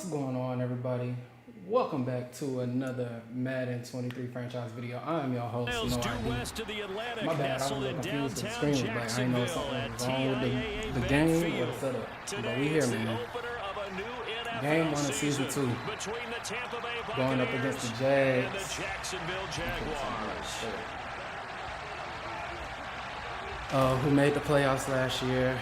going on, everybody? Welcome back to another Madden 23 franchise video. I am your host, No ID. My bad, I was a little confused with the screen, but I didn't know something was wrong with the game or the setup. But we here, man. Game 1 of Season 2. Going up against the Jags. Who made the playoffs last year.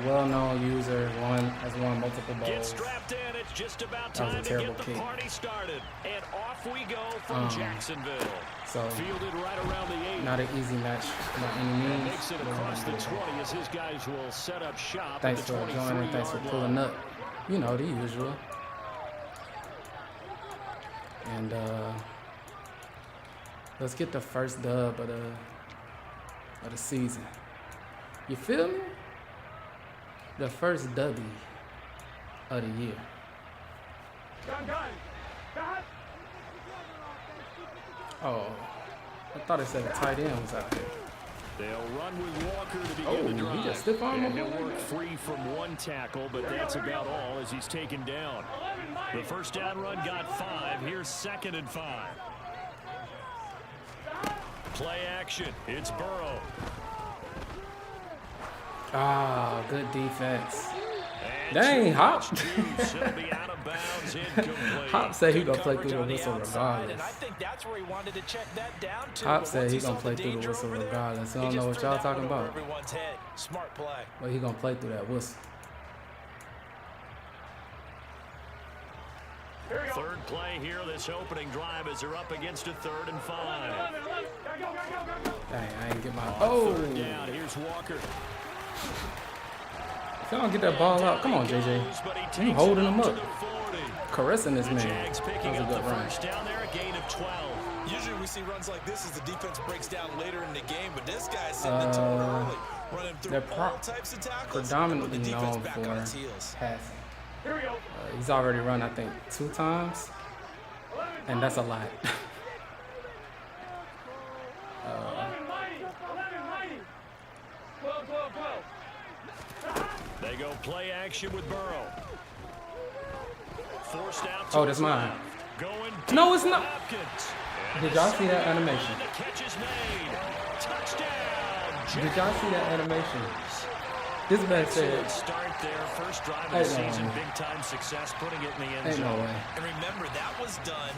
Well-known user, has won multiple bowls. Get strapped in. It's just about time to get the party started. And off we go from Jacksonville. So fielded right around the 8. Not an easy match by any means. Makes it across the 20 as his guys will set up shop. Thanks for joining. Thanks for pulling up. You know, the usual. And let's get the first dub of the season. You feel me? The first W of the year. Oh, I thought it said the tight end was out here. They'll run with Walker to begin the drive. He just stiff arm him. He'll work free from one tackle, but that's about all as he's taken down. The first down run got 5. Here's 2nd and 5. Play action. It's Burrow. Ah, good defense. Dang, Hop. Hop said he gonna play through the whistle regardless. Hop said he gonna play through the whistle regardless. I don't know what y'all talking about. But he gonna play through that whistle. Third play here, this opening drive as they're up against a 3rd and 5. Dang, I ain't get my. Oh! Down. Here's Walker. If y'all don't get that ball out, come on, JJ. You holding him up, caressing this man. That was a good run. Down there, a gain of 12. Usually we see runs like this as the defense breaks down later in the game, but this guy's setting the tone early, running through all types of tackles. Predominantly known for passing. He's already run, I think, 2 times, and that's a lot. They go play action with Burrow. Forced out. Oh, that's mine. No, it's not. Did y'all see that animation? Did y'all see that animation? This man said, start there, first drive of the season, big time success, putting it in the end zone. Ain't no way. And remember, that was done.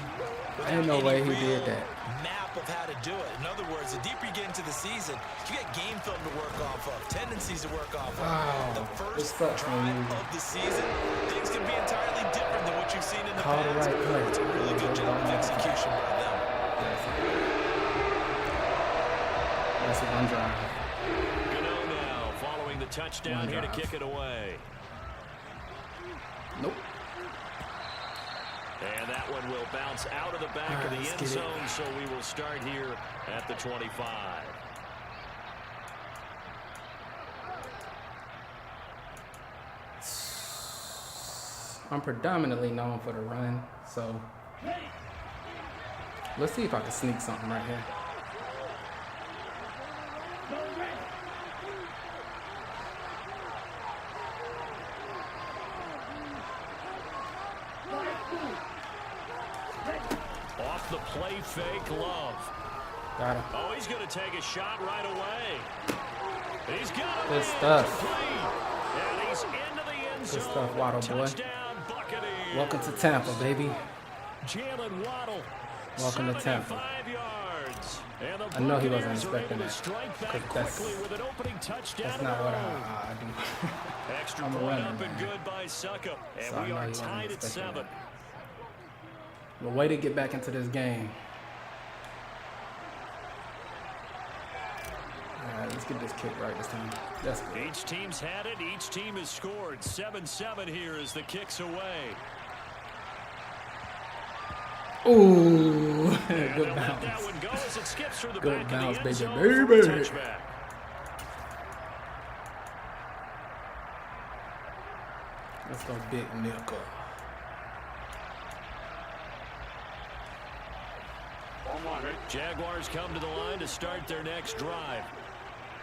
Ain't no way he did that. Map of how to do it. In other words, the deeper you get into the season, you get game film to work off of, tendencies to work off of. Wow, the first drive of the season, things can be entirely different than what you've seen in the past. Right, it's a really good job of execution by them. That's a one drive. The touchdown here to kick it away. Nope. And that one will bounce out of the back of the end zone, so we will start here at the 25. I'm predominantly known for the run, so let's see if I can sneak something right here. Off the play fake, Love. Got him. Oh, he's going to take a shot right away. He's got good stuff. And he's into the end zone. Good stuff, Waddle boy. Buccaneers. Welcome to Tampa, baby. Jalen Waddle. Welcome to Tampa. I know he wasn't expecting that. That's not what I do. Extra I'm a point runner, up and man. good by Suckup. And So we are tied at 7. The way to get back into this game. All right, let's get this kick right this time. That's good. Each team's had it. Each team has scored. 7-7 here as the kick's away. Ooh, good bounce. Good bounce, baby. Let's go, big nickel. Jaguars come to the line to start their next drive.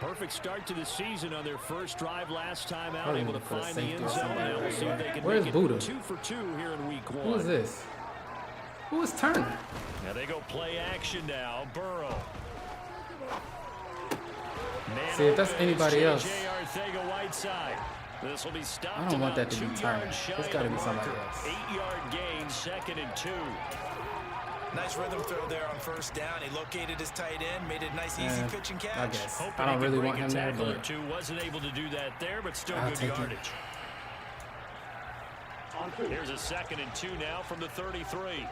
Perfect start to the season on their first drive last time out, able to find the end zone. Now we'll see if they can Where's make Buddha? it 2 for 2 here in week 1. Who is this? Who is Turner? Now they go play action now. Burrow. Man, see, if that's anybody else, this will be stopped. I don't want that to be Turner. It's got to be somebody else. 8-yard gain, 2nd and 2. Nice rhythm throw there on first down. He located his tight end, made it nice, easy pitch and catch. I guess. Hoping I don't really want him there, but wasn't able to do that there, but still I'll good take yardage. It. Here's a 2nd and 2 now from the 33.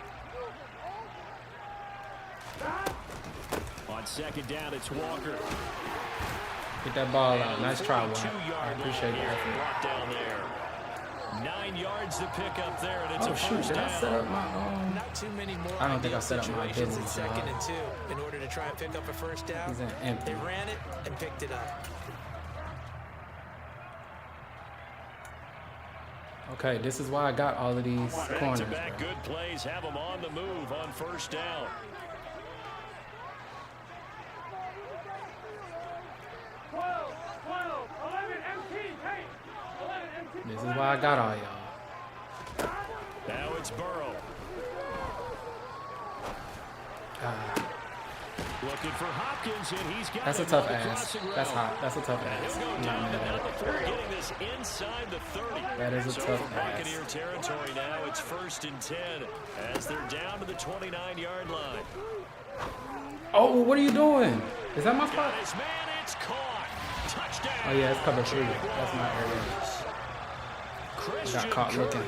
On 2nd down, it's Walker. Get that ball out. Nice try, Walker. I appreciate the effort. Brought down there. 9 yards to pick up there, and it's a shoot, first did down. I set up my Not too many more I don't think I set up my situations in business, 2nd and 2 in order to try and pick up a first down. He's an empty. They ran it and picked it up. Okay, this is why I got all of these corners. Back-to-back good plays have them on the move on first down. This is why I got all y'all. Now it's Burrow. Looking for Hopkins, and he's got That's a tough ass. That's hot. That's a tough ass. He'll go I'm not down mad at about it. the 4, getting this inside the 30. That is a so tough from Buccaneer ass. territory now, it's 1st and 10 as they're down to the 29-yard line. Oh, what are you doing? Is that my spot? Got his man, it's caught. Touchdown. Oh yeah, it's cover 3. That's my area. Got caught looking.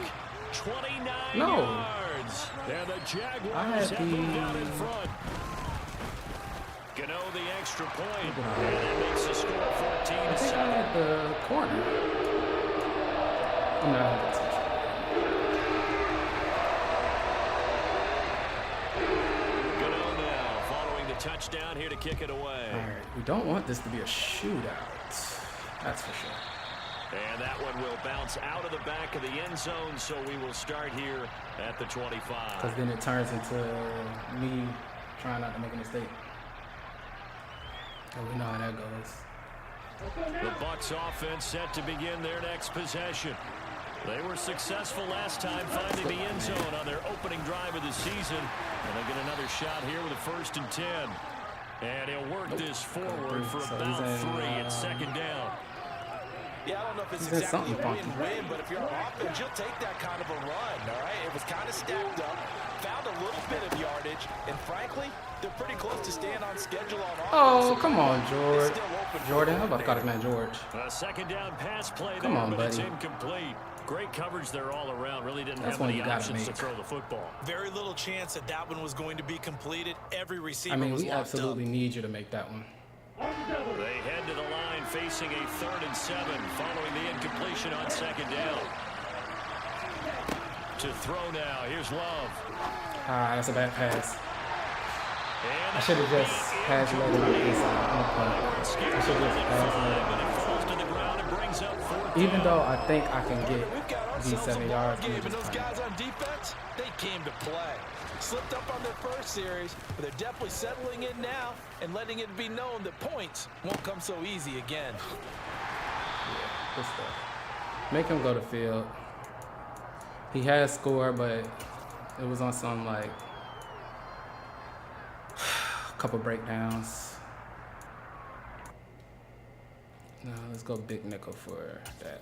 29 No. yards. And the Jaguars I had have moved out in front. Gano the extra point. And that makes the score 14 I to think I 7. had the corner. I'm not having touch. Gano now following the touchdown here to kick it away. All right, we don't want this to be a shootout. That's for sure. And that one will bounce out of the back of the end zone, so we will start here at the 25. Because then it turns into me trying not to make a mistake. And we know how that goes. The Bucs offense set to begin their next possession. They were successful last time finding the end zone on their opening drive of the season. And they get another shot here with a 1st and 10. And he'll work this forward for about 3. It's 2nd down. Yeah, I don't know if it's exactly a win-win, but if you're on offense, you'll take that kind of a run, all right? It was kind of stacked up, found a little bit of yardage, and frankly, they're pretty close to staying on schedule on offense. Oh, come on, George. Jordan, how about call man George? A 2nd down pass play there, come on, but buddy. it's incomplete. Great coverage there all around. Really didn't That's have any one you options to make. throw the football. Very little chance that that one was going to be completed. Every receiver I mean, was we locked absolutely up. need you to make that one. They head to the line facing a 3rd and 7 following the incompletion on 2nd down. To throw now. Here's Love. Ah, that's a bad pass. And I should have just passed let it on the inside. I should have just passed let it on the inside. Even though I think I can get these 7 yards, And those guys on defense, they came to play. Slipped up on their first series, but they're definitely settling in now and letting it be known that points won't come so easy again. Yeah, good stuff. Make him go to field. He has scored, but it was on some like a couple breakdowns. No, let's go big nickel for that.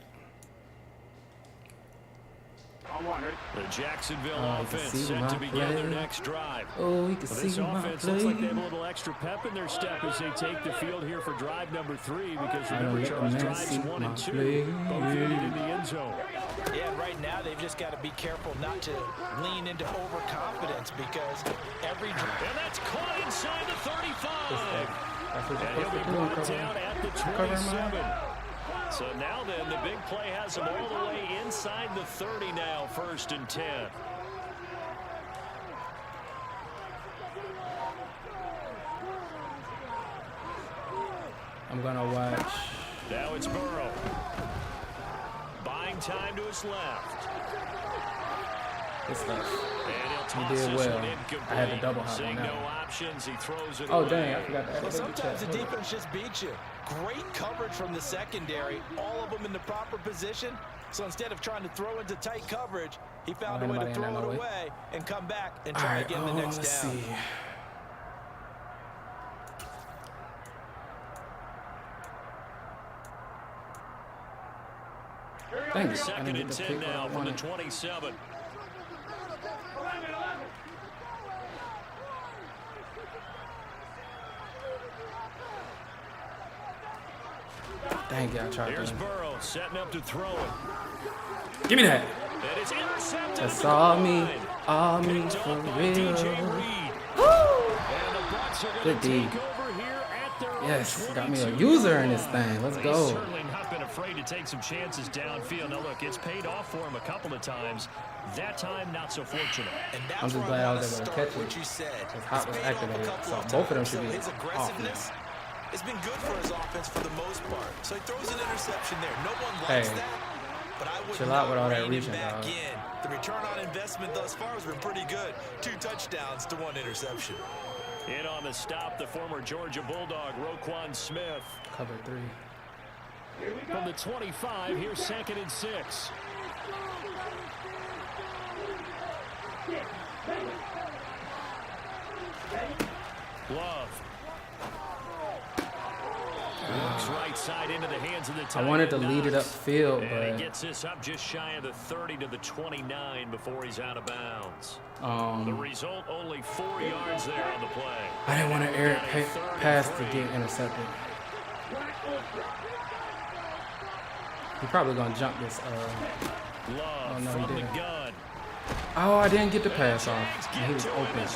The Jacksonville offense set to begin their next drive. Oh, we can see This my offense play. looks like they have a little extra pep in their step as they take the field here for drive number 3, because remember, Charles, drives 1 and 2 both ended in the end zone. Yeah, and right now they've just got to be careful not to lean into overconfidence, because every drive. And that's caught inside the 35. That's what And you're he'll be supposed brought to do. down at the 27. So now then, the big play has him all the way inside the 30 now, 1st and 10. I'm gonna watch. Now it's Burrow. Buying time to his left. Good stuff. He did well. I had to double hop on that one. Oh, dang, I forgot to add sometimes the defense just beats you. Great coverage from the secondary. All of them in the proper position. So instead of trying to throw into tight coverage, he found a way to throw it away and come back and try again the next down. See. Thanks. Second and 10 now from the 27. Dang it, I tried. Here's Burrow setting up to throw it. Give me that. And it's intercepted. That's all me for real. Good D. Yes, got me a user in this thing. Let's go. Certainly not been afraid to take some chances downfield. Now look, it's paid off for him a couple of times. That time, not so fortunate. I'm just glad I was able to catch it. His hot was activated, so both of them should be off now. It's been good for his offense for the most part. So he throws an interception there. No one likes that. But I would chill out with all that reaching, dog. The return on investment thus far has been pretty good. 2 touchdowns to 1 interception. In on the stop, the former Georgia Bulldog, Roquan Smith. Cover 3. From the 25, here's 2nd and 6. Love. Looks right side into the hands of the tight I wanted to lead it upfield, but he gets this up just shy of the 30 to the 29 before he's out of bounds. The result, only 4 yards there on the play. I didn't want to air it past to get intercepted. He's probably gonna jump this. Love no, from the gun. Oh, I didn't get the pass off. He was open.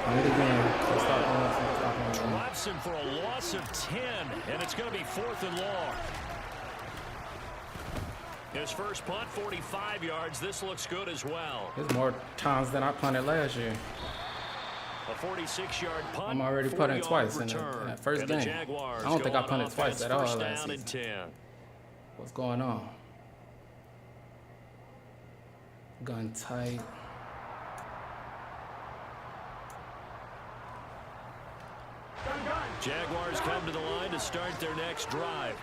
Wait again. Drops him for a loss of 10, and it's going to be 4th and long. His first punt, 45 yards. This looks good as well. There's more times than I punted last year. A 46-yard punt. I'm already punting twice in that first game. I don't think I punted twice at all last season. What's going on? Gun tight. Jaguars come to the line to start their next drive.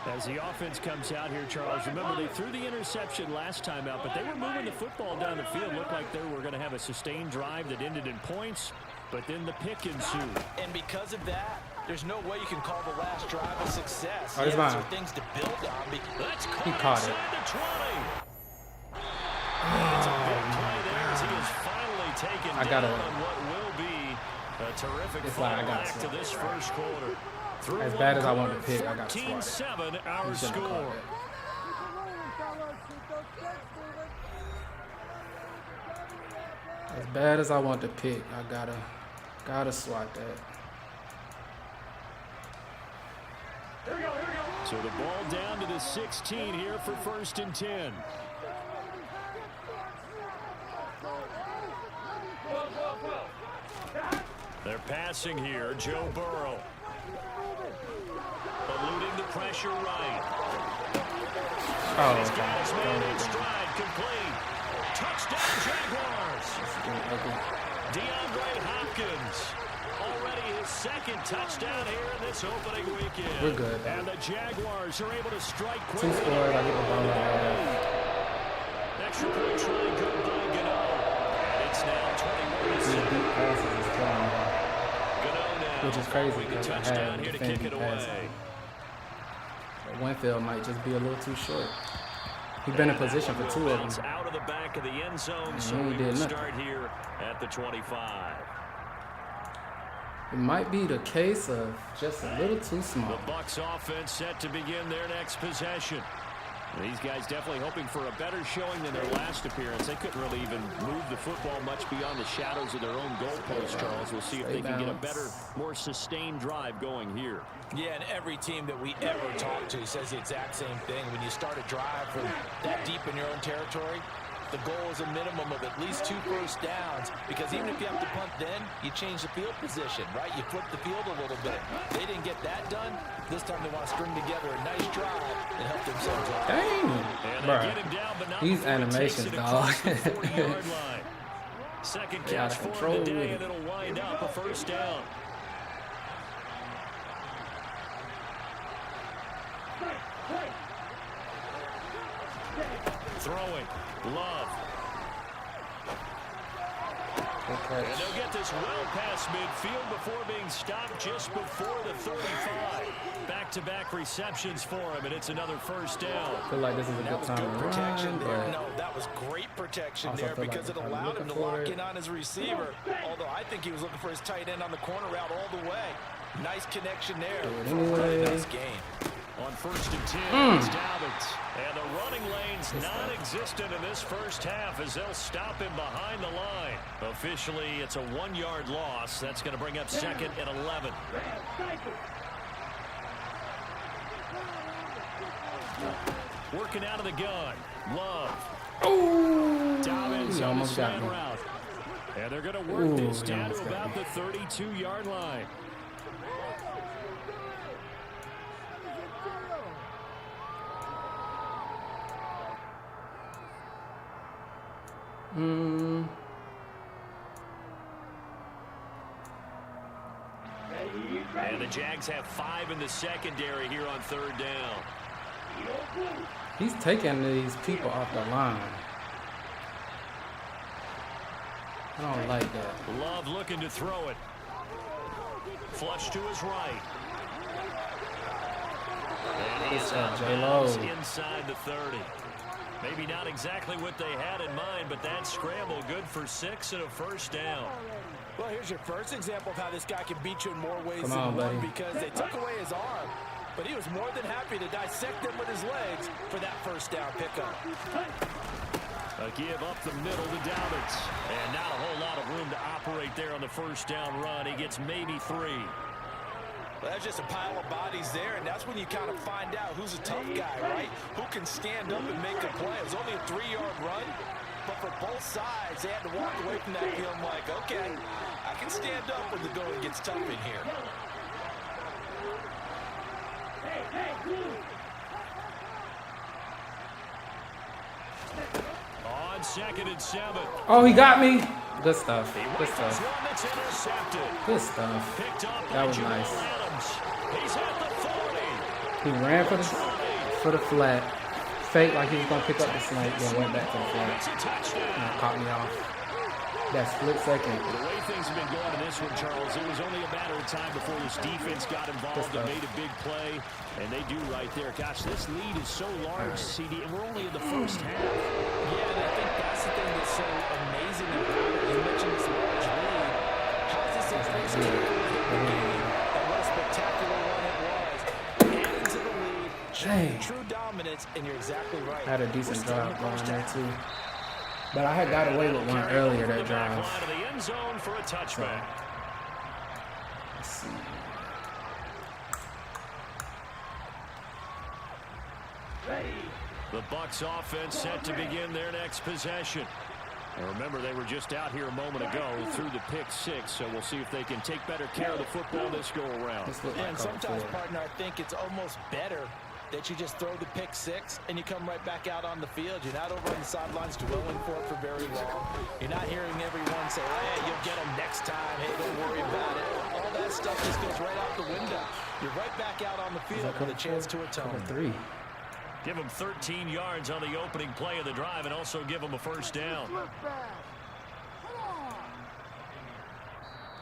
As the offense comes out here, Charles, remember they threw the interception last time out, but they were moving the football down the field. Looked like they were going to have a sustained drive that ended in points, but then the pick ensued. And because of that, there's no way you can call the last drive a success. Oh, there are things to build on. He caught it. It's a big play there as he is finally taken down on what will be a terrific fallback to this first quarter. As bad as I want to pick, I got 14-7 our score. As bad as I want to pick, I gotta swat that. So the ball down to the 16 here for 1st and 10. They're passing here. Joe Burrow. Eluding the pressure right. Oh, he's got his man in stride. Complete. Touchdown, Jaguars. DeAndre Hopkins. Already his 2nd touchdown here in this opening weekend. We're good. And the Jaguars are able to strike 2 scores. I get the ball out. Extra point try good by Gano. And it's now 21-7. Which is crazy because I had a defending pass. Winfield might just be a little too short. He's been in position for 2 of them. Out of the back of the end zone, so he did nothing. Start here at the 25. It might be the case of just a little too small. The Bucs offense set to begin their next possession. These guys definitely hoping for a better showing than their last appearance. They couldn't really even move the football much beyond the shadows of their own goalpost, Charles. We'll see if they can get a better, more sustained drive going here. Yeah, and every team that we ever talk to says the exact same thing. When you start a drive from that deep in your own territory, the goal is a minimum of at least 2 first downs, because even if you have to punt then, you change the field position, right? You flip the field a little bit. They didn't get that done. This time they want to string together a nice drive and help themselves out. Dang, bro. These animations, dog. Second catch for him today, and it'll wind up a first down. Throwing, Love. And they'll get this well past midfield before being stopped just before the 35. Back-to-back receptions for him, and it's another first down. I feel like this is a good time to protection run, there. No, that was great protection there because it allowed him to lock in on his receiver. Although I think he was looking for his tight end on the corner route all the way. Nice connection there. Nice game. On 1st and 10, it's Dobbins. And the running lane's non-existent in this first half as they'll stop him behind the line. Officially, it's a 1-yard loss. That's going to bring up 2nd and 11. Working out of the gun. Love. Oh, Dobbins he almost got me. route. And they're going to work this down to about the 32-yard line. And the Jags have 5 in the secondary here on 3rd down. He's taking these people off the line. I don't like that. Love looking to throw it. Flush to his right. And he's J-Lo inside the 30. Maybe not exactly what they had in mind, but that scramble good for 6 and a first down. Well, here's your first example of how this guy can beat you in more ways than one, because they took away his arm, but he was more than happy to dissect them with his legs for that first down pickup. A give up the middle to Dobbins. And not a whole lot of room to operate there on the first down run. He gets maybe 3. Well, that's just a pile of bodies there, and that's when you kind of find out who's a tough guy, right? Who can stand up and make a play. It was only a 3-yard run, but for both sides, they had to walk away from that feeling like, okay, I can stand up when the going gets tough in here. On 2nd and 7. Oh, he got me. Good stuff. Good stuff. Good stuff. That was nice. He ran for the flat. Fake like he was going to pick up the slant, then went back to the flat. And caught me off. That split second. The way things have been going in this one, Charles, it was only a matter of time before this defense got involved and made a big play. And they do right there. Gosh, this lead is so large, CD, and we're only in the first half. Yeah, and I think that's the thing that's so amazing about it. You mentioned this large lead. How's this increase game? And what a spectacular one it was. Get into the lead, showing true dominance, and you're exactly right. Had a decent drive going there, too. But I had got away with one earlier that drive. To the end zone for a touchback. Let's see. The Bucs offense set to begin their next possession. And remember, they were just out here a moment ago through the pick 6, so we'll see if they can take better care of the football this go around. And sometimes, partner, I think it's almost better that you just throw the pick 6 and you come right back out on the field. You're not over on the sidelines dwelling for it for very long. You're not hearing everyone say, hey, you'll get them next time. Hey, don't worry about it. All that stuff just goes right out the window. You're right back out on the field with a chance to atone. 3. Give them 13 yards on the opening play of the drive and also give them a first down.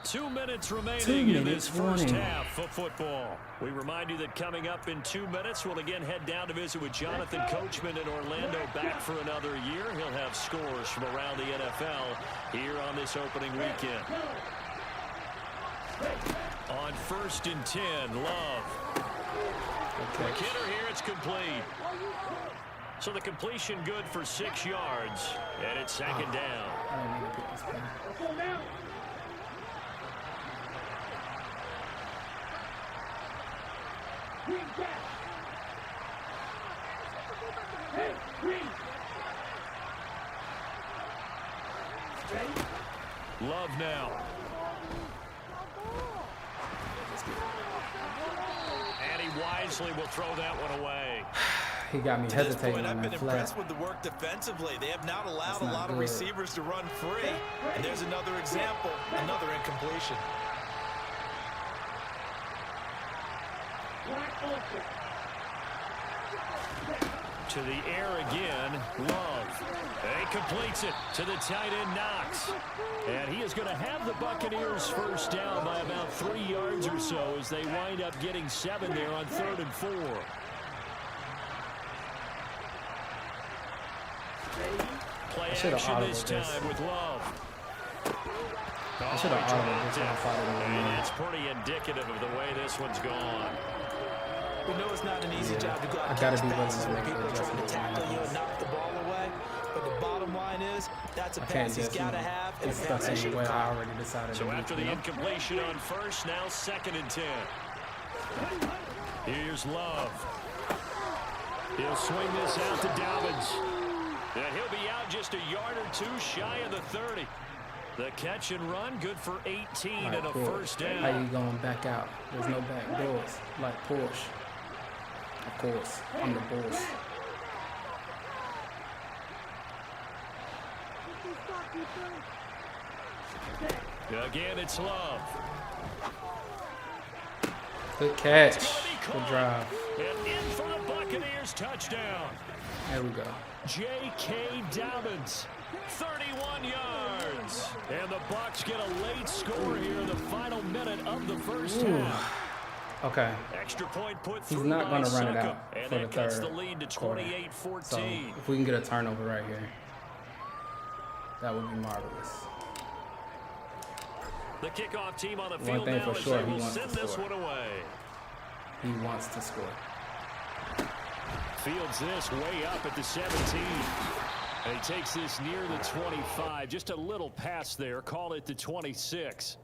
2 minutes remaining in this first half of football. We remind you that coming up in 2 minutes, we'll again head down to visit with Jonathan Coachman in Orlando, back for another year. He'll have scores from around the NFL here on this opening weekend. On 1st and 10, Love. McKinnon here, it's complete. So the completion good for 6 yards, and it's 2nd down. I don't need to pick this pen. Love now. And he wisely will throw that one away. He got me hesitating on I've that been flat. impressed with the work defensively. They have not allowed a lot of receivers to run free. And there's another example, another incompletion. To the air again, Love. And he completes it to the tight end, Knox. And he is going to have the Buccaneers first down by about 3 yards or so as they wind up getting 7 there on 3rd and 4. Play action this time with Love. I should have audited this one. And it's pretty indicative of the way this one's gone. We know it's not an easy job to go out and gotta catch be passes willing when to people make are trying to tackle you and knock the ball away. But the bottom line is, that's a pass he's got to have. And a pass he should have I already decided. So after the incompletion on first, now 2nd and 10. Here's Love. He'll swing this out to Dobbins. And he'll be out just a yard or two shy of the 30. The catch and run, good for 18 and a first down. How you going back out? There's no back doors like Porsche. Of course, I'm the boss. Again, it's Love. Good catch. Good drive. And in for the Buccaneers touchdown. There we go. J.K. Dobbins, 31 yards. And the Bucs get a late score here in the final minute of the first half. Okay. Extra point put through. He's not going to run it Suckup, out and for the that cuts third the lead to quarter. 28-14. So if we can get a turnover right here, that would be marvelous. The kickoff team on the One field thing now for as sure, they he will wants send to this score. one away. He wants to score. Fields this way up at the 17. And he takes this near the 25. Just a little pass there. Call it the 26.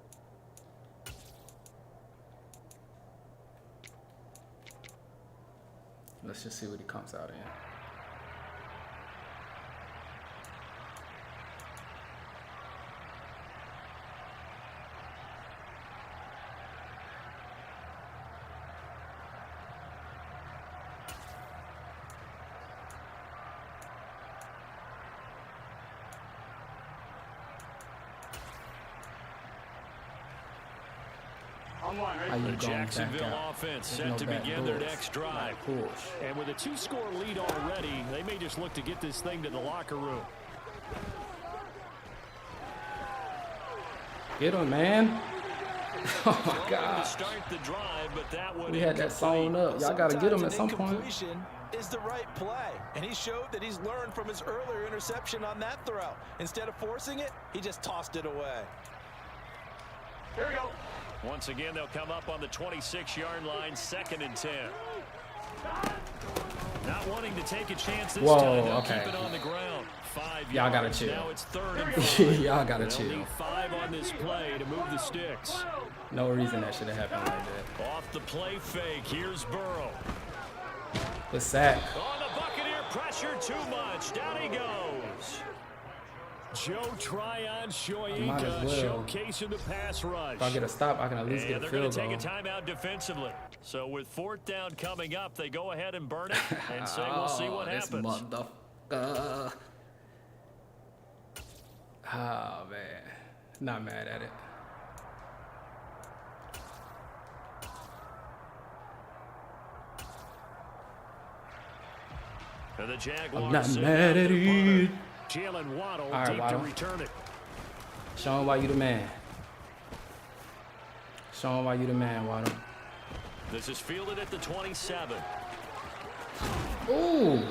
Let's just see what he comes out in. The Jacksonville offense set to begin their next drive. And with a 2-score lead already, they may just look to get this thing to the locker room. Get him, man. Oh, my God. To start the drive, but that one we had that sewn up. Y'all got to get him at some point. Is the right play, and he showed that he's learned from his earlier interception on that throw. Instead of forcing it, he just tossed it away. Here we go. Once again, they'll come up on the 26-yard line, 2nd and 10. Not wanting to take a chance this time. They'll keep it on the ground. 5 yards. Y'all gotta chill. Now it's 3rd and 5. Y'all gotta They'll chill. need 5 on this play to move the sticks. No reason that should have happened like that. Off the play fake, here's Burrow. The sack. On the Buccaneer pressure, too much. Down he goes. Joe Tryon-Shoyinka showcasing the pass rush. If I get a stop, I can at least get a field goal. They're going to take a timeout defensively. So with 4th down coming up, they go ahead and burn it and say we'll see what happens. Motherfucker. Oh, man. Not mad at it. And the Jaguars I'm not mad at it. Jalen Waddle All right, deep Waddle. to return it. Show him why you the man. Show him why you the man, Waddle. This is fielded at the 27. Ooh.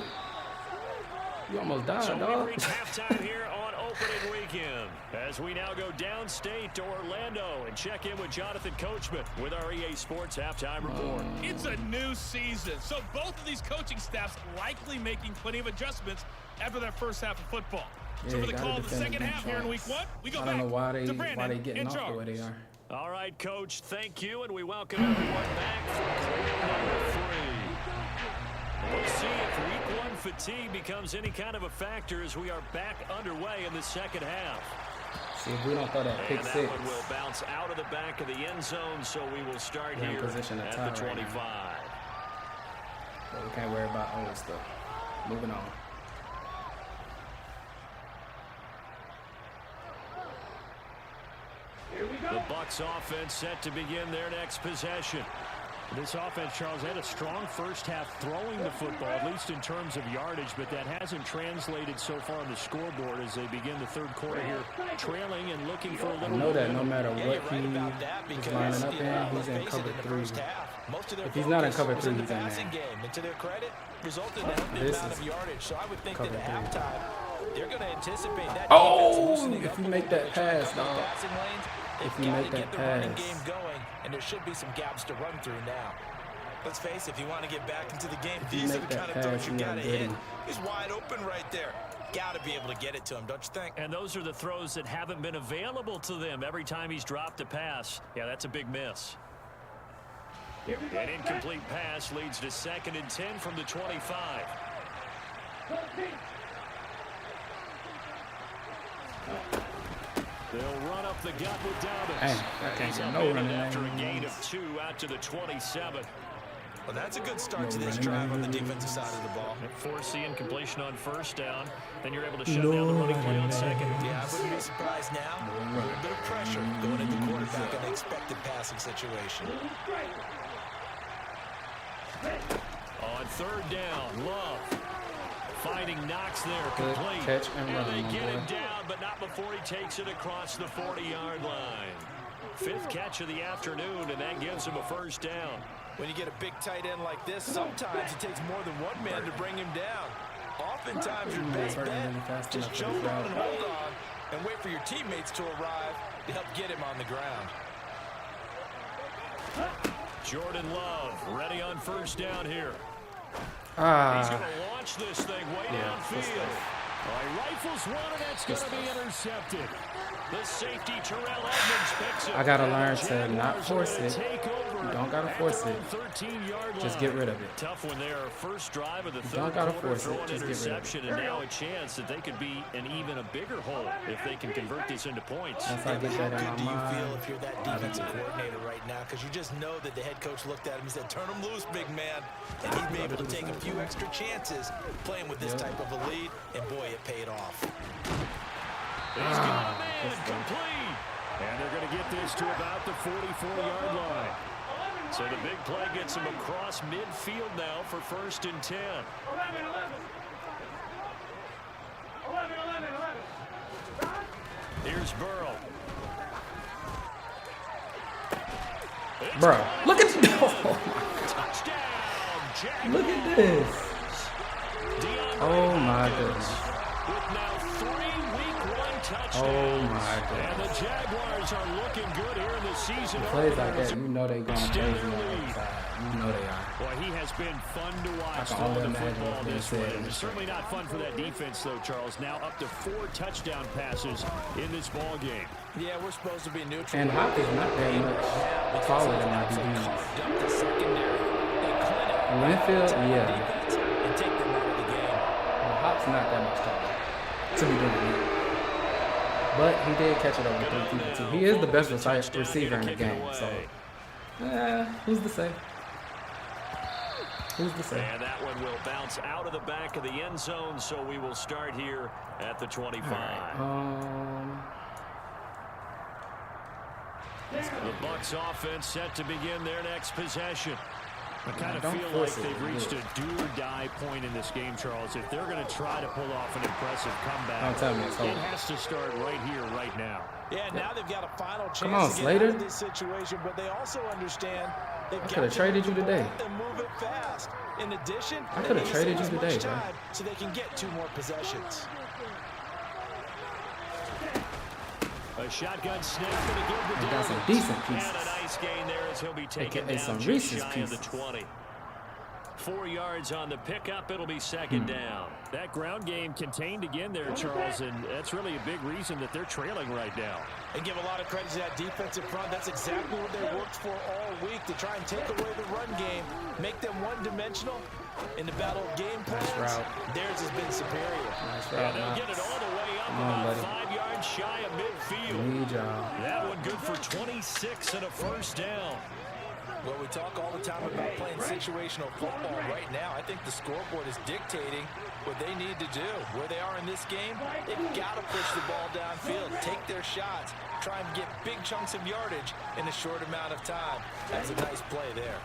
You almost died, So dog. we reach halftime here on opening weekend as we now go downstate to Orlando and check in with Jonathan Coachman with our EA Sports halftime report. It's a new season, so both of these coaching staffs likely making plenty of adjustments after their first half of football. Yeah, So for the gotta call of the defend second the half here in week 1, we go I back don't know why to they Brandon getting in off the way charge. they are. All right, Coach, thank you, and we welcome everyone back for quarter number 3. We'll see if week 1 fatigue becomes any kind of a factor as we are back underway in the second half. See if we don't throw that pick And six. that one will bounce out of the back of the end zone, so we will start We're in here position to at tie the right 25. But we can't worry about old stuff. Moving on. The Bucs offense set to begin their next possession. This offense, Charles, had a strong first half throwing the football, at least in terms of yardage, but that hasn't translated so far on the scoreboard as they begin the third quarter here, trailing and looking for a little. I know that no matter what he is lining up in, he's in cover 3. If he's not in cover 3, he's in there. To their credit, resulted in a amount of yardage. So I would think that at halftime, they're going to anticipate that. Oh, if you make that pass, dog. If you make that pass. Game going, and there should be some gaps to run through now. Let's face it, if you want to get back into the game, these are the kind of throws you got to hit. He's wide open right there. Got to be able to get it to him, don't you think? And those are the throws that haven't been available to them every time he's dropped a pass. Yeah, that's a big miss. An incomplete pass leads to 2nd and 10 from the 25. They'll run up the gut with Dobbins. Hey, I can't get no running after a gain of 2 out to the 27. Well, that's a good start to this drive on the defensive side of the ball. Force the incompletion on first down. Then you're able to shut down the running play on second. Yeah, I wouldn't be surprised now. A little bit of pressure going into quarterback in the expected passing situation. On third down, Love finding Knox there, Good complete. catch and run, they my get boy. him down, but not before he takes it across the 40-yard line. 5th catch of the afternoon, and that gives him a first down. When you get a big tight end like this, sometimes it takes more than one man to bring him down. Oftentimes, your best bet, just jump on and hold on and wait for your teammates to arrive to help get him on the ground. Jordan Love ready on first down here. He's going to launch this thing way downfield. He rifles one, and that's going to be intercepted. The safety, Terrell Edmonds, picks it. I got to learn to not force it. You don't got to force it. Just get rid of it. Tough when they're first drive of the Don't third gotta quarter, force it. throw an Just get rid of interception, it. and now a chance that they could be an even a bigger hole if they can convert this into points. Once I get that in How my good do you mind, feel if you're that defensive coordinator right now? Because you just know that the head coach looked at him and said, turn him loose, big man. And he's been able to take a few extra chances playing with this type of a lead, and boy, it paid off. He's got him in, complete. And they're going to get this to about the 44-yard line. So the big play gets him across midfield now for 1st and 10. Here's Burrow. bro. Look at Touchdown, look at this. Oh my goodness. With now 3 week 1 touchdowns. Oh my goodness. And the Jaguars are looking good here in the season. Plays like that, you know they going crazy on the side. You know they are. Boy, he has been fun to watch I can throw only the imagine football what's being this said way. in It's this certainly not fun for that defense, though, Charles. Now up to 4 touchdown passes in this ball game. Yeah, we're supposed to be neutral. And Hop is not that much taller than my DBs. Winfield, yeah. Well, Hop's not that much taller to be doing that. But he did catch it over 3 people, too. He is the best receiver in the game, so who's to say? Who's to say? And that one will bounce out of the back of the end zone, so we will start here at the 25. The Bucs offense set to begin their next possession. I kind of feel like they've reached a do-or-die point in this game, Charles. If they're going to try to pull off an impressive comeback, it has to start right here, right now. Yeah, now they've got a final chance Come on, to get Slater. out of this situation, but they also understand they've I could have traded you today. and move it fast. In addition, I could have traded you today, bro. so they can get 2 more possessions. A shotgun snap going to give the I got some Dolphins. decent pieces. And a nice gain there as he'll be taken AKA down some just Reese's shy of the pieces. 20. 4 yards on the pickup. It'll be 2nd down. That ground game contained again there, Charles, and that's really a big reason that they're trailing right now. And give a lot of credit to that defensive front. That's exactly what they worked for all week, to try and take away the run game, make them one-dimensional. In the battle of game plans, theirs has been superior. Nice And route, they'll get it all the way up about 5 yards yards shy of midfield. That one good for 26 and a first down. Well, we talk all the time about playing situational football. Right now, I think the scoreboard is dictating what they need to do. Where they are in this game, they've got to push the ball downfield, take their shots, try and get big chunks of yardage in a short amount of time. That's a nice play there.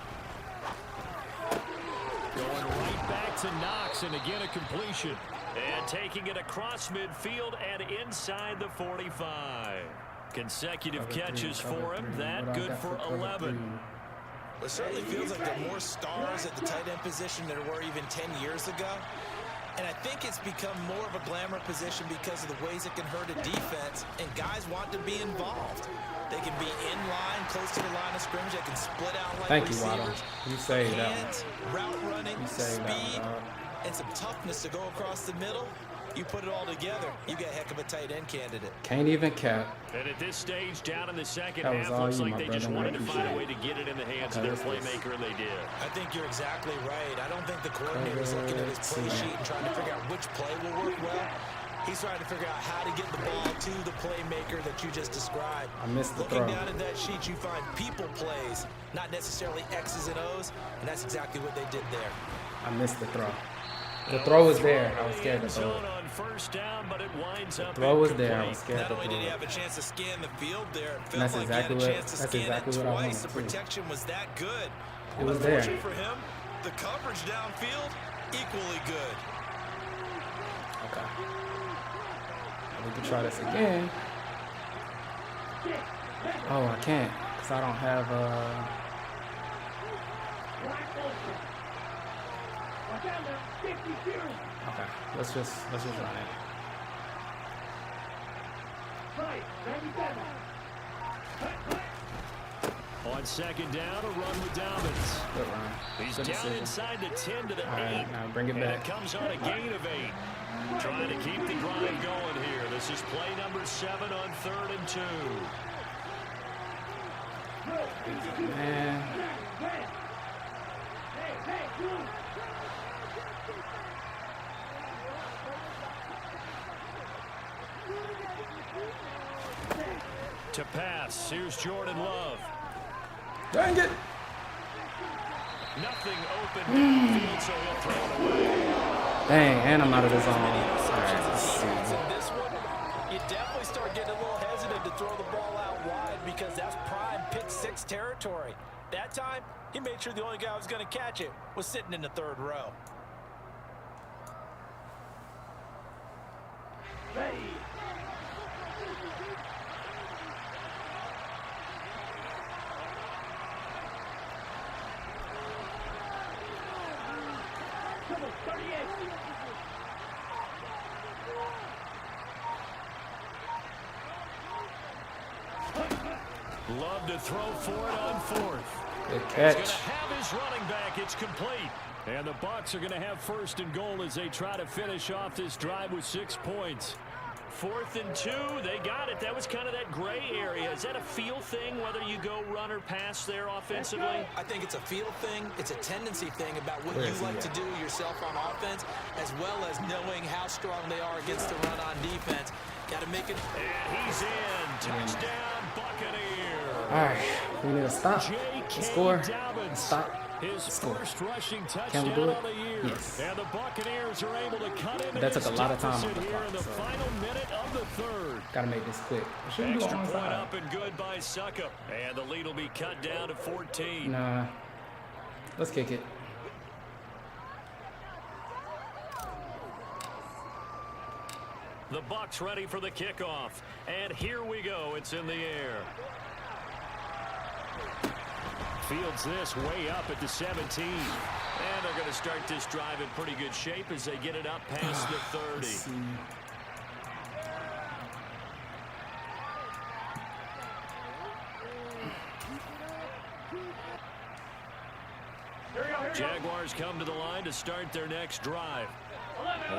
Going right back to Knox, and again a completion. And taking it across midfield and inside the 45. Consecutive catches for him. That good for 11. It certainly feels like there are more stars at the tight end position than there were even 10 years ago. And I think it's become more of a glamour position because of the ways it can hurt a defense, and guys want to be involved. They can be in line, close to the line of scrimmage. They can split out like receivers. You saved that hands, route running, speed, and some toughness to go across the middle. You put it all together, you get a heck of a tight end candidate. Can't even cap. And at this stage, down in the second half, looks like they just wanted to find a way to get it in the hands of their playmaker, and they did. I think you're exactly right. I don't think the coordinator is looking at his play sheet and trying to figure out which play will work well. He's trying to figure out how to get the ball to the playmaker that you just described. I missed the throw. Looking down at that sheet, you find people plays, not necessarily X's and O's, and that's exactly what they did there. I missed the throw. The throw was there. I was scared to throw it. On first down, but it winds up. The throw was there. I was scared to throw it. Not only did he have a chance to scan the field there, it that's felt exactly like he had a chance to scan it what I twice. The wanted. protection was that good. It was there. For him, the coverage downfield, equally good. Okay. We can try this again. Oh, I can't, because I don't have okay, let's just run it. On second down, a run with Dobbins. Good run. He's Good down decision. inside the 10 to the 8. Right, now bring it and back. It comes on a gain of 8. Trying to keep the drive going here. This is play number 7 on 3rd and 2. Man. To pass, here's Jordan Love. Dang it. Nothing open downfield, so he'll throw it away. Dang, and I'm out of the zone. This one, you definitely start getting a little hesitant to throw the ball out wide because that's prime pick 6 territory. That time, he made sure the only guy who was going to catch it was sitting in the 3rd row. Ready. Love to throw for it on 4th. Good catch. He's going to have his running back. It's complete. And the Bucs are going to have 1st and goal as they try to finish off this drive with 6 points. 4th and 2, they got it. That was kind of that gray area. Is that a feel thing, whether you go run or pass there offensively? I think it's a feel thing. It's a tendency thing about what you like to do yourself on offense, as well as knowing how strong they are against the run on defense. Got to make it. And he's in. Touchdown, Buccaneers. All right, we need to stop. Score. Stop. His Score. first rushing touchdown Can we do it? of the year. Yes. And the Buccaneers are able to cut into That took a this lot of time on the deficit clock, here in the so. final minute of the 3rd. Gotta make this quick. Shouldn't do Extra it point onside. up and good by Suckup. And the lead will be cut down to 14. Nah. Let's kick it. The Bucs ready for the kickoff. And here we go. It's in the air. Fields this way up at the 17. And they're going to start this drive in pretty good shape as they get it up past the 30. Jaguars come to the line to start their next drive.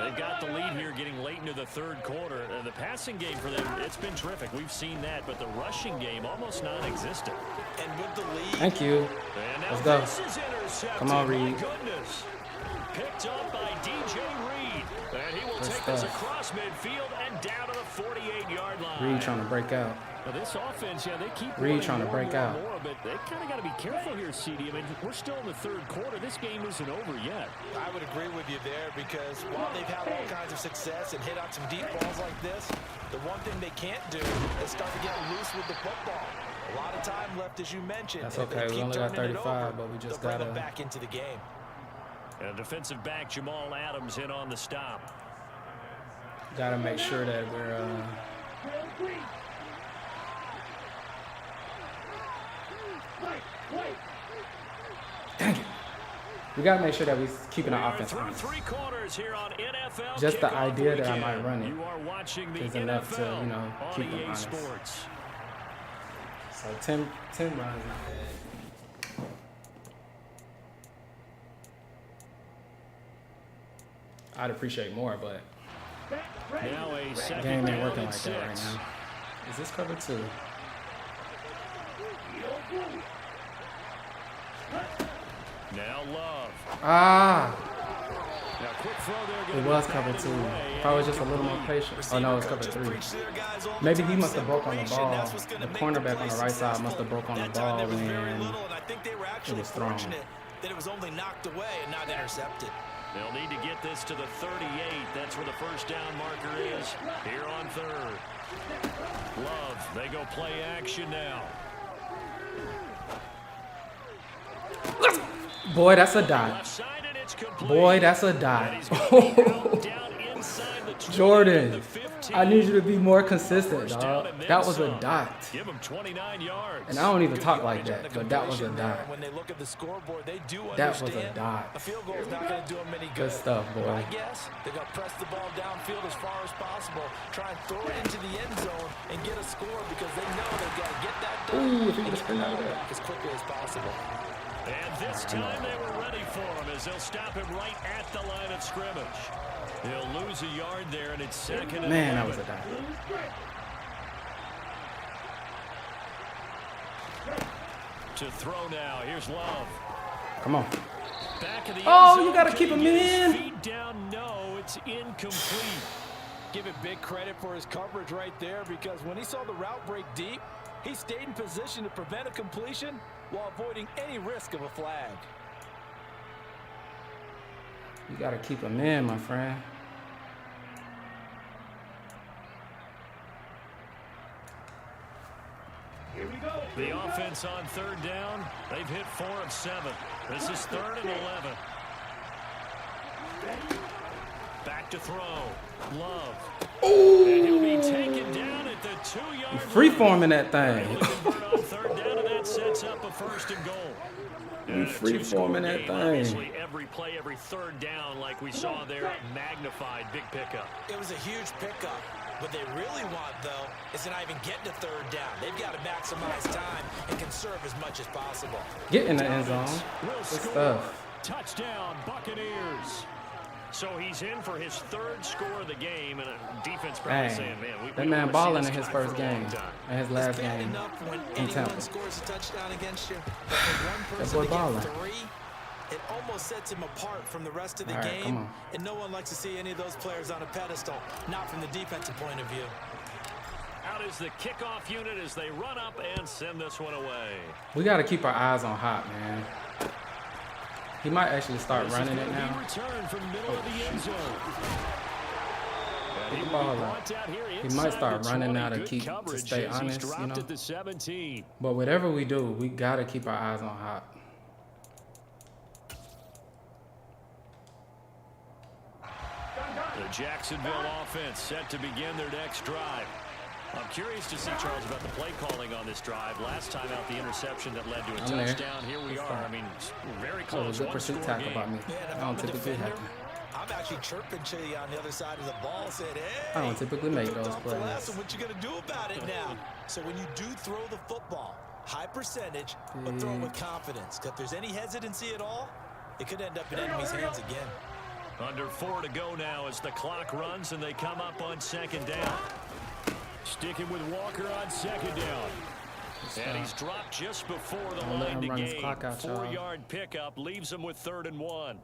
They've got the lead here getting late into the 3rd quarter. The passing game for them, it's been terrific. We've seen that, but the rushing game almost non-existent. And with the lead. Thank you. Let's go. Come on, Reed. picked up by DJ Reed. And he will take this across midfield and down to the 48-yard line. Reed trying to break out. Well, this offense, yeah, they keep Reed trying to break out. But they kind of got to be careful here, CD. I mean, we're still in the third quarter. This game isn't over yet. I would agree with you there because while they've had all kinds of success and hit out some deep balls like this, the one thing they can't do is start to get loose with the football. A lot of time left, as you mentioned. That's okay. We only got 35, but we just got to back into the game. And defensive back Jamal Adams in on the stop. Got to make sure that we're dang it. We got to make sure that we're keeping our offense honest. Just the idea that I might run it is enough to, you know, keep them honest. So 10 runs. I'd appreciate more, but the game ain't working like that right now. Is this cover 2? Now Love. Ah! Now quick throw there. It was cover 2. If I was just a little more patient. Oh no, it's cover 3. Maybe he must have broke on the ball. The cornerback on the right side must have broke on the ball when it was thrown. That it was only knocked away and not intercepted. They'll need to get this to the 38. That's where the first down marker is here on third. Love, they go play action now. Boy, that's a dot. Boy, that's a dot. Jordan, I need you to be more consistent, dog. That was a dot. Give him 29 yards. And I don't even talk like that, but that was a dot. When they look at the scoreboard, they do that was a dot. A field goal is not going to do them any good. Good stuff, boy. I guess they got to press the ball downfield as far as possible, try and throw it into the end zone and get a score because they know they've got to get that done. Ooh, if he could sprint out of that as quickly as possible. And this time they were ready for him as they'll stop him right at the line of scrimmage. He'll lose a yard there, and it's second. Man, that was a dot. To throw now. Here's Love. Come on. Back of the oh, you got to keep him in. Feet down. No, it's incomplete. Give it big credit for his coverage right there because when he saw the route break deep, he stayed in position to prevent a completion while avoiding any risk of a flag. You got to keep him in, my friend. Here we go. The offense on third down. They've hit 4 of 7. This is 3rd and 11. Back to throw. Love. Ooh. And he'll be taken down at the 2-yard line. Free-forming that thing. On third down, and that sets up a 1st and goal. You free-forming that thing. Obviously, every play, every third down, like we saw there, magnified, big pickup. It was a huge pickup. What they really want, though, is to not even get to third down. They've got to maximize time and conserve as much as possible. Get in the end zone. Good stuff. Touchdown, Buccaneers. So he's in for his 3rd score of the game, and a defense probably saying, man, that man balling in his first game and his last game in Tampa. Scores a touchdown against you, that boy balling. It almost sets him apart from the rest of the game, and no one likes to see any of those players on a pedestal, not from the defensive point of view. Out is the kickoff unit as they run up and send this one away. We got to keep our eyes on Hop, man. He might actually start running it now. He might start running now to stay honest, you know. But whatever we do, we got to keep our eyes on Hop. The Jacksonville offense set to begin their next drive. I'm curious to see, Charles, about the play calling on this drive. Last time out, the interception that led to a touchdown. Here we are. I mean, very close. Good pursuit tackle by me. I don't typically have to. I'm actually chirping to you on the other side of the ball, saying, hey, I don't typically make those plays. What you gonna do about it now? So when you do throw the football, high percentage, but throw it with confidence. Because if there's any hesitancy at all, it could end up in enemy's hands again. Under 4 to go now as the clock runs and they come up on 2nd down. Sticking with Walker on 2nd down. And he's dropped just before the line to gain. 4-yard pickup leaves him with 3rd and 1.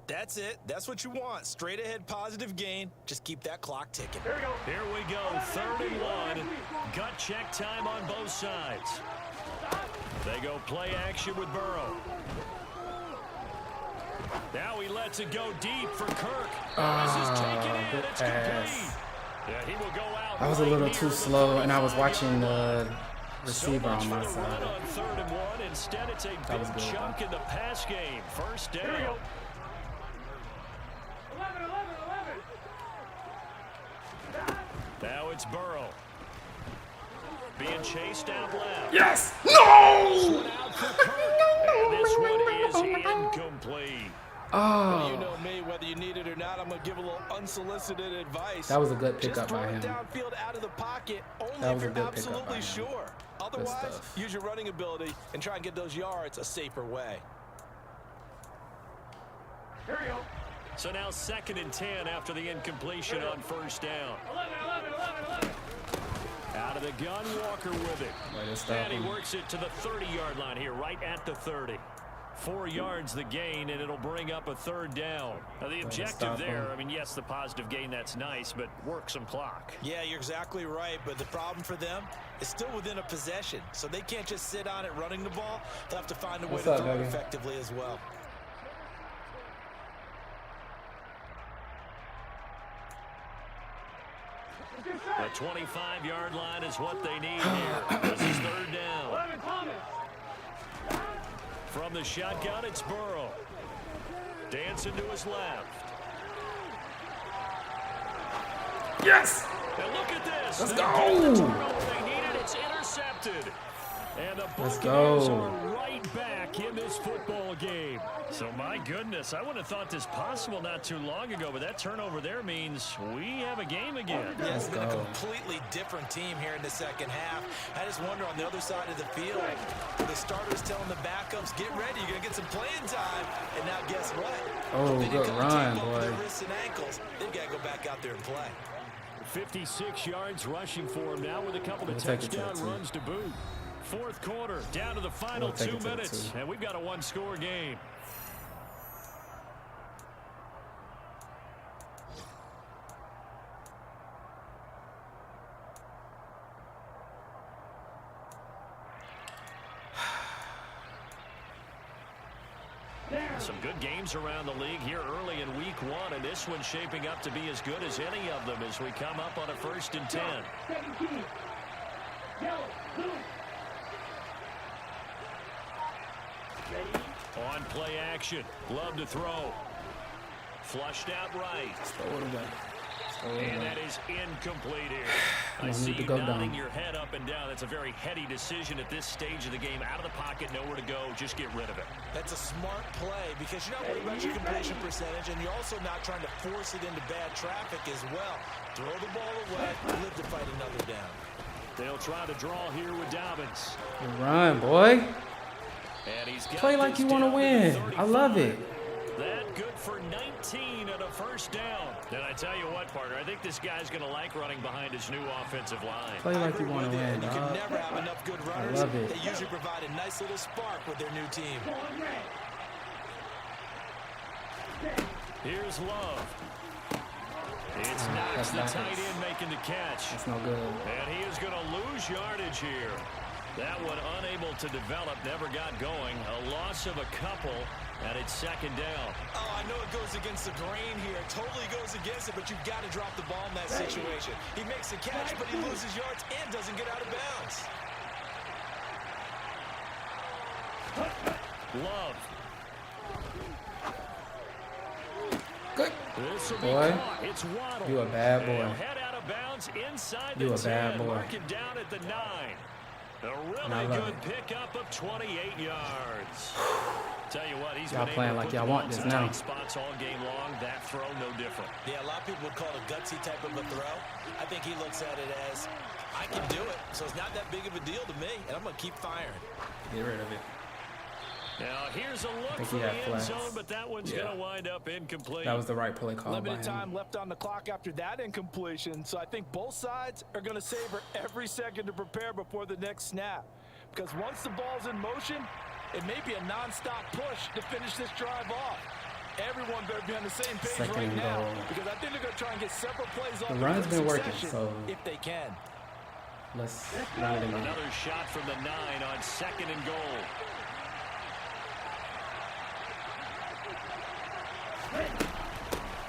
That's it. That's what you want. Straight ahead positive gain. Just keep that clock ticking. Here we go. 3rd and 1. Gut check time on both sides. They go play action with Burrow. Now he lets it go deep for Kirk. This is taken in. It's complete. Yeah, he will go out. I was a little too slow, and I was watching the receiver on my side. On 3rd and 1. Instead, it's a big chunk in the pass game. First down. Now it's Burrow. Being chased out left. Yes! No! And this one is incomplete. Well, you know me, whether you need it or not, I'm going to give a little unsolicited advice. That was a good pickup by him. Just throw it downfield out of the pocket, only if you're absolutely sure. Otherwise, use your running ability and try and get those yards a safer way. Here we go. So now 2nd and 10 after the incompletion on 1st down. 11. Out of the gun, Walker with it. And he works it to the 30-yard line here, right at the 30. 4 yards the gain, and it'll bring up a 3rd down. Now, the objective there, I mean, yes, the positive gain, that's nice, but work some clock. Yeah, you're exactly right, but the problem for them is still within a possession, so they can't just sit on it running the ball. They'll have to find a way to throw it effectively as well. The 25-yard line is what they need here. This is 3rd down. From the shotgun, it's Burrow. Dancing to his left. Yes! And look at this. Let's They go! They needed. It's intercepted. And the Let's Buccaneers go. are right back in this football game. So, my goodness, I wouldn't have thought this possible not too long ago, but that turnover there means we have a game again. Yeah, it's been a completely different team here in the 2nd half. I just wonder on the other side of the field, the starters telling the backups, get ready, you're going to get some playing time. And now guess what? Oh, good run, boy. Their wrists and ankles. They've got to go back out there and play. 56 yards rushing for him now with a couple of touchdown runs to boot. 4th quarter, down to the final 2 minutes, and we've got a 1-score game. Some good games around the league here early in week 1, and this one's shaping up to be as good as any of them as we come up on a 1st and 10. On play action, Love to throw. Flushed out right. And that is incomplete here. I see you nodding your head up and down. That's a very heady decision at this stage of the game. Out of the pocket, nowhere to go. Just get rid of it. That's a smart play because you're not worried about your completion percentage, and you're also not trying to force it into bad traffic as well. Throw the ball away, live to fight another down. They'll try to draw here with Dobbins. Run, boy. And he's got play like you want to win. I love it. That good for 19 and a 1st down. And I tell you what, partner, I think this guy's going to like running behind his new offensive line. Play like you want to win, You can never have enough good runners. I love it. They usually provide a nice little spark with their new team. Here's Love. It's Knox, the tight end, making the catch. That's no good. And he is going to lose yardage here. That one unable to develop, never got going. A loss of a couple, and it's 2nd down. Oh, I know it goes against the grain here. It totally goes against it, but you've got to drop the ball in that situation. He makes a catch, but he loses yards and doesn't get out of bounds. Love. Good. Boy, you a bad boy. Head out of bounds inside You the a bad 10, boy. marking down at the 9. A really good pickup of 28 yards. Tell you what, he's been playing like y'all want this now. Spots all game long. That throw no different. Yeah, a lot of people would call it a gutsy type of a throw. I think he looks at it as, I can do it, so it's not that big of a deal to me, and I'm going to keep firing. Get rid of it. Now here's a look for the end zone, but that one's going to wind up incomplete. That was the right play call by him. Limited time left on the clock after that incompletion, so I think both sides are going to savor every second to prepare before the next snap. Because once the ball's in motion, it may be a non-stop push to finish this drive off. everyone better be on the same page Second right and now, goal. because I think they're going to try and get several plays off The run's been working, succession so if they can. let's run it again. Another shot from the 9 on 2nd and goal.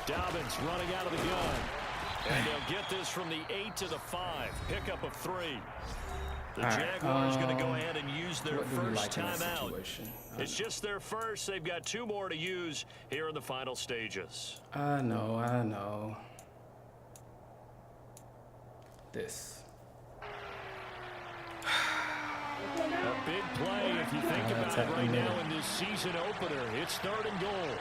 Dobbins running out of the gun. And they'll get this from the 8 to the 5. Pickup of 3. The Jaguars going to go ahead and use their first timeout. It's just their first. They've got 2 more to use here in the final stages. I know. This. A big play if you think about it right now in this season opener. It's 3rd and goal.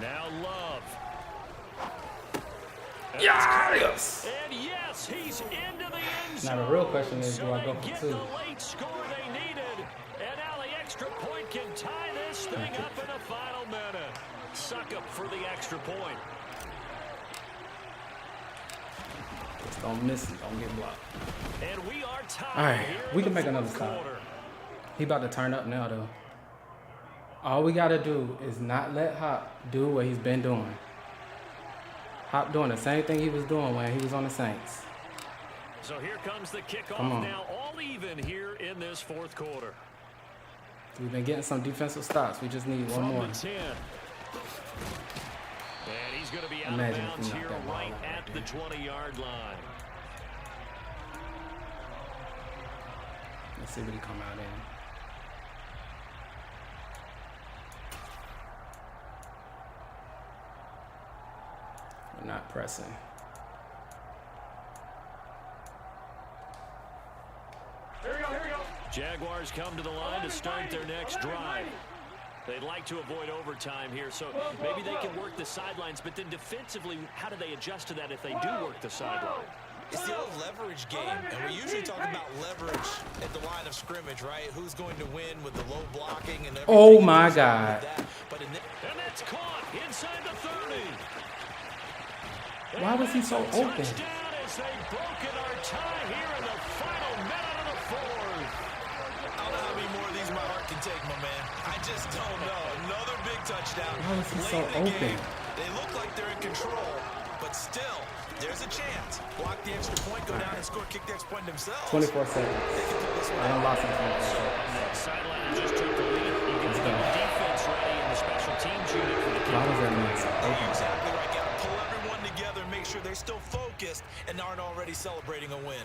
Now Love. Yes! And yes, he's into the end zone. Now the real question is, do I go they for get 2? the late score they needed, and now the extra point can tie this thing up in the final minute. Suck up for the extra point. Just don't miss it. Don't get blocked. And we are tied. All right, here we in can the make another fourth stop. quarter. He about to turn up now, though. All we gotta do is not let Hop do what he's been doing. Hop doing the same thing he was doing when he was on the Saints. So here comes the kickoff. Come on. Now all even here in this 4th quarter. We've been getting some defensive stops. We just need one more. From the 10. And he's going to be out Imagine of if bounds we here knocked that ball right out at right the there. 20-yard line. Let's see what he come out in. We're not pressing. Here we go. Jaguars come to the line to start their next drive. They'd like to avoid overtime here, so maybe they can work the sidelines, but then defensively, how do they adjust to that if they do work the sideline? It's the old leverage game, and we usually talk about leverage at the line of scrimmage, right? Who's going to win with the low blocking and everything. Oh my God. But And that's caught inside the 30. Why was he so open? Touchdown as they've broken our tie here in the final minute of the 4th. I don't know how many more of these my heart can take, my man. I just don't know. Another big touchdown. Why was he Late so in the open? game. They look like they're in control, but still, there's a chance. Block the extra point, go down and score, kick the extra point themselves. 24 seconds. I done lost in 24 seconds. Sideline just took the lead. You can get the defense ready in the special teams unit for the Why kick. was that man so You're open? exactly right. Got to pull everyone together and make sure they're still focused and aren't already celebrating a win.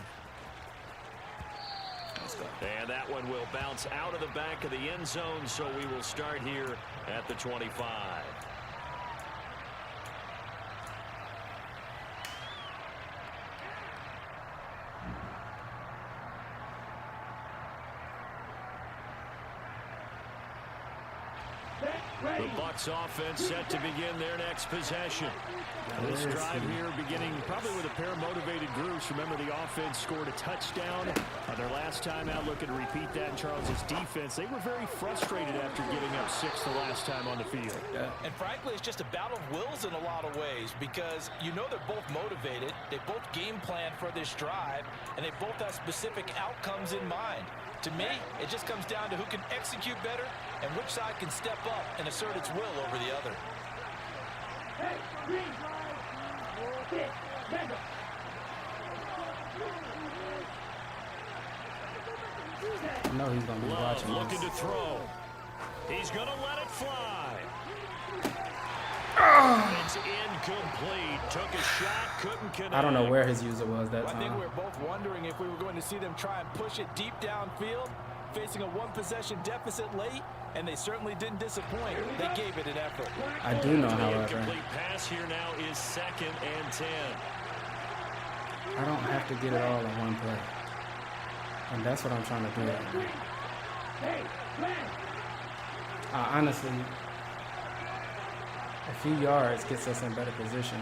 Let's go. And that one will bounce out of the back of the end zone, so we will start here at the 25. The Bucs offense set to begin their next possession. This drive here beginning probably with a pair of motivated groups. Remember, the offense scored a touchdown on their last time out. Looking to repeat that in Charles's defense. They were very frustrated after giving up 6 the last time on the field. And frankly, it's just a battle of wills in a lot of ways, because you know they're both motivated, they both game plan for this drive, and they both have specific outcomes in mind. To me, it just comes down to who can execute better and which side can step up and assert its will over the other. I know he's going to be Love watching looking this. to throw. He's going to let it fly. It's incomplete. Took a shot, couldn't connect. I don't know where his user was that I think time. we were both wondering if we were going to see them try and push it deep downfield, facing a one-possession deficit late, and they certainly didn't disappoint. They gave it an effort. I do know, The however, incomplete pass here now is 2nd and 10. I don't have to get it all in one play. And that's what I'm trying to do. Honestly, a few yards gets us in better position.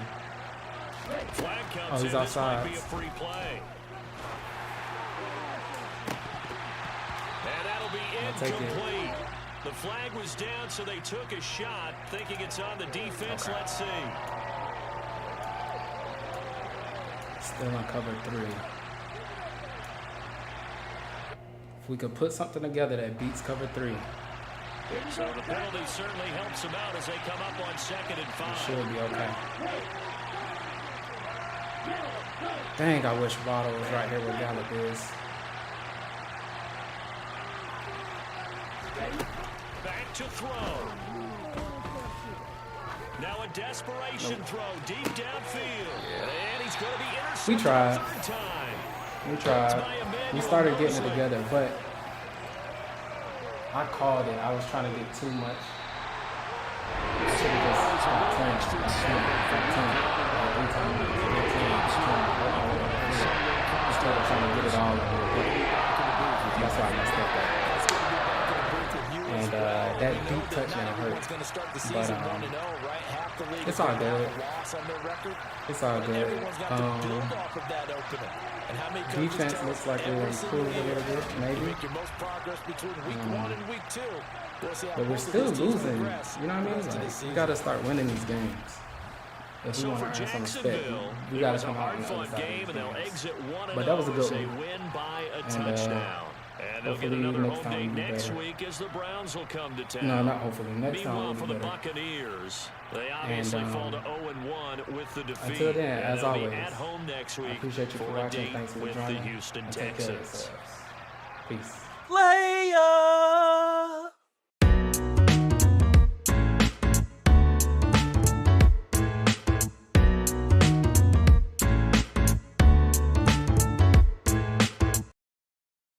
Flag comes Oh, he's in. This offside. might be a free play. And that'll be I'll take it. incomplete. The flag was down, so they took a shot, thinking it's on the defense. Okay. Let's see. Still on cover 3. If we could put something together that beats cover 3. So the penalty certainly helps them out as they come up on 2nd and 5. It should be okay. Dang, I wish Waddle was right here where Gallup is. Back to throw. Now a desperation throw deep downfield. And he's going to be intercepted. We tried. Third time. We tried. We started getting it together, but I called it. I was trying to get too much. I should have just got 10. Instead of trying to get it all. That's why I messed up that. And that deep touchdown hurt. But it's all good. It's all good. Defense looks like we're improving a little bit, maybe. But we're still losing. You know what I mean? Like, we got to start winning these games. If we want to earn some respect, we got to come out on the other side of these games. But that was a good one. And they'll get another home day next week as the Browns will come to town. No, not hopefully. Next time Meanwhile, we'll for be the better. Buccaneers, they obviously fall to 0-1 with the defeat. Until then, as always, at home next week I appreciate you for watching. Thanks for with joining. the Houston And take care of Texans. yourselves. Peace. Player.